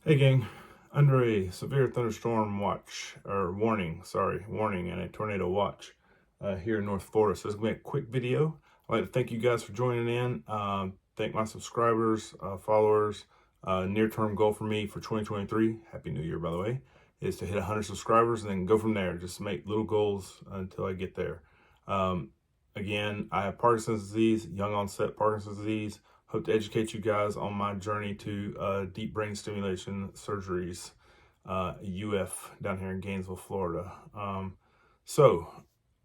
Hey gang, under a severe thunderstorm watch, or warning and a tornado watch here in North Florida. So this is going to be a quick video. I'd like to thank you guys for joining in. Thank my subscribers, followers. Near-term goal for me for 2023, Happy New Year by the way, is to hit 100 subscribers and then go from there. Just make little goals until I get there. Again, I have Parkinson's disease, young onset Parkinson's disease. Hope to educate you guys on my journey to deep brain stimulation surgeries, UF, down here in Gainesville, Florida. So,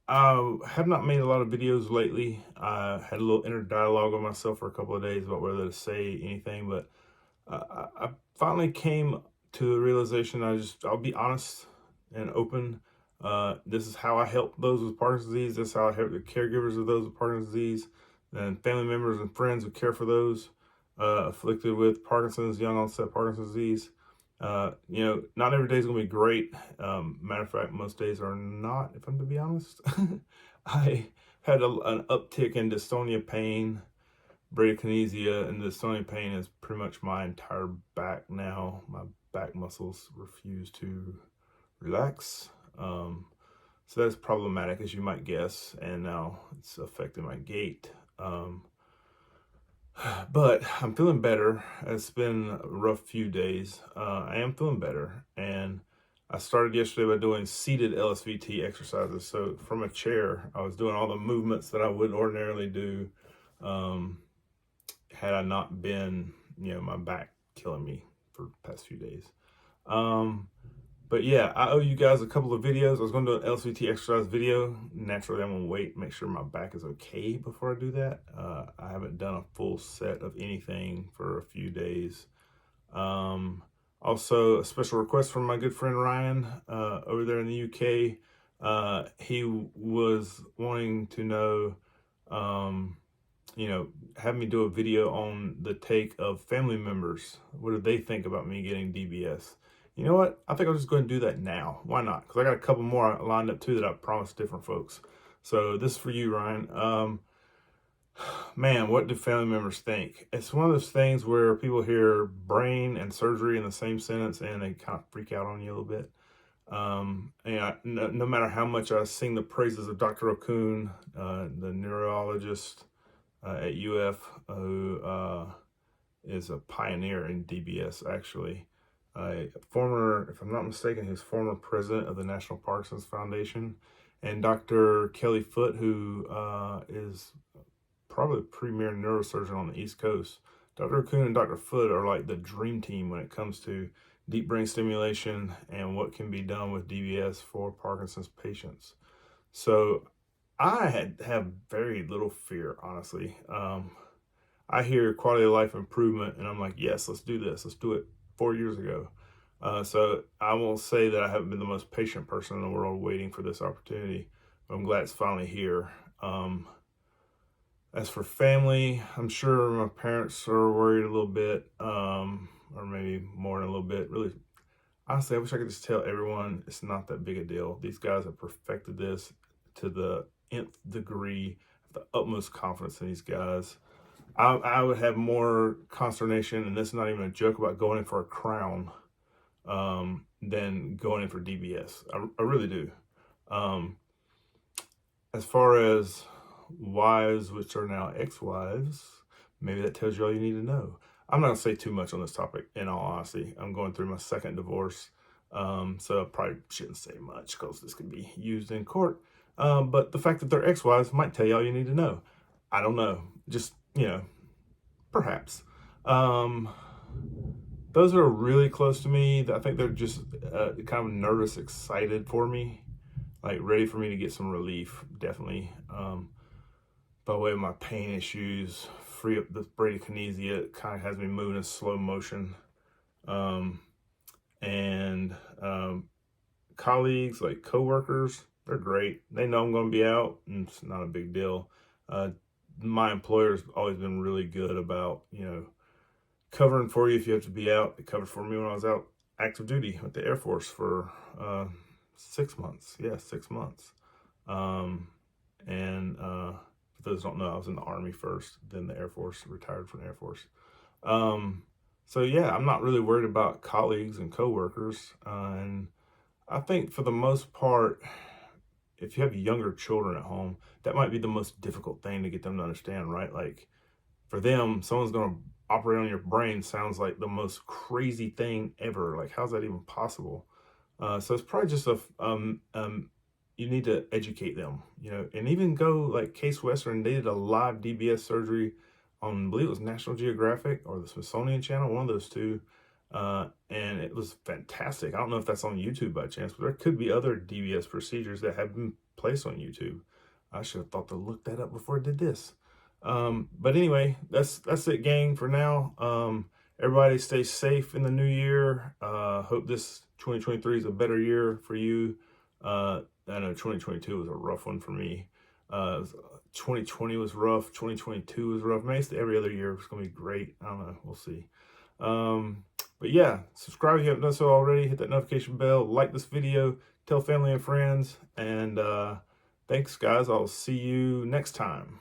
I have not made a lot of videos lately. I had a little inner dialogue with myself for a couple of days about whether to say anything, but I finally came to the realization I'll be honest and open. This is how I help those with Parkinson's disease. This is how I help the caregivers of those with Parkinson's disease and family members and friends who care for those afflicted with Parkinson's, young onset Parkinson's disease. Not every day is going to be great. Matter of fact, most days are not, if I'm to be honest. I had an uptick in dystonia pain, bradykinesia, and the dystonia pain is pretty much my entire back now. My back muscles refuse to relax. So that's problematic, as you might guess, and now it's affecting my gait. But I'm feeling better. It's been a rough few days. I am feeling better, and I started yesterday by doing seated LSVT exercises. So from a chair, I was doing all the movements that I would ordinarily do had I not been, my back killing me for the past few days. But yeah, I owe you guys a couple of videos. I was going to do an LCT exercise video. Naturally, I'm going to wait, make sure my back is okay before I do that. I haven't done a full set of anything for a few days. Also, a special request from my good friend Ryan over there in the UK. He was wanting to know, have me do a video on the take of family members. What do they think about me getting DBS? You know what? I think I'll just go ahead and do that now. Why not? Because I got a couple more lined up too that I promised different folks. So this is for you, Ryan. Man, what do family members think? It's one of those things where people hear brain and surgery in the same sentence and they kind of freak out on you a little bit. No matter how much I sing the praises of Dr. Okun, the neurologist at UF, who is a pioneer in DBS, actually. Former, if I'm not mistaken, he was former president of the National Parkinson's Foundation, and Dr. Kelly Foote, who is probably the premier neurosurgeon on the East Coast. Dr. Kuhn and Dr. Foote are like the dream team when it comes to deep brain stimulation and what can be done with DBS for Parkinson's patients. So I have very little fear, honestly. I hear quality of life improvement, and I'm like, yes, let's do this. Let's do it 4 years ago. So I won't say that I haven't been the most patient person in the world waiting for this opportunity, but I'm glad it's finally here. As for family, I'm sure my parents are worried a little bit, or maybe more than a little bit. Really, honestly, I wish I could just tell everyone it's not that big a deal. These guys have perfected this to the nth degree. I have the utmost confidence in these guys. I would have more consternation, and this is not even a joke, about going in for a crown than going in for DBS. I really do. As far as wives, which are now ex-wives, maybe that tells you all you need to know. I'm not going to say too much on this topic, in all honesty. I'm going through my second divorce, so I probably shouldn't say much because this could be used in court. But the fact that they're ex-wives might tell you all you need to know. I don't know. Just, perhaps. Those are really close to me. I think they're just kind of nervous, excited for me, like ready for me to get some relief, definitely. By way of my pain issues, free up the bradykinesia. It kind of has me moving in slow motion. Colleagues, like coworkers, they're great. They know I'm going to be out, and it's not a big deal. My employer's always been really good about, covering for you if you have to be out. They covered for me when I was out active duty with the Air Force for 6 months. Yeah, 6 months. For those who don't know, I was in the Army first, then the Air Force, retired from the Air Force. So yeah, I'm not really worried about colleagues and coworkers. And I think for the most part, if you have younger children at home, that might be the most difficult thing to get them to understand, right? Like for them, someone's going to operate on your brain sounds like the most crazy thing ever. Like, how's that even possible? So it's probably just you need to educate them, and even go like Case Western. They did a live DBS surgery on, I believe it was National Geographic or the Smithsonian Channel, one of those two. And it was fantastic. I don't know if that's on YouTube by chance, but there could be other DBS procedures that have been placed on YouTube. I should have thought to look that up before I did this. But anyway, that's it, gang, for now. Everybody stay safe in the new year. Hope this 2023 is a better year for you. I know 2022 was a rough one for me. 2020 was rough. 2022 was rough. Maybe every other year is going to be great. I don't know. We'll see. But yeah, subscribe if you haven't done so already. Hit that notification bell. Like this video. Tell family and friends. And thanks, guys. I'll see you next time.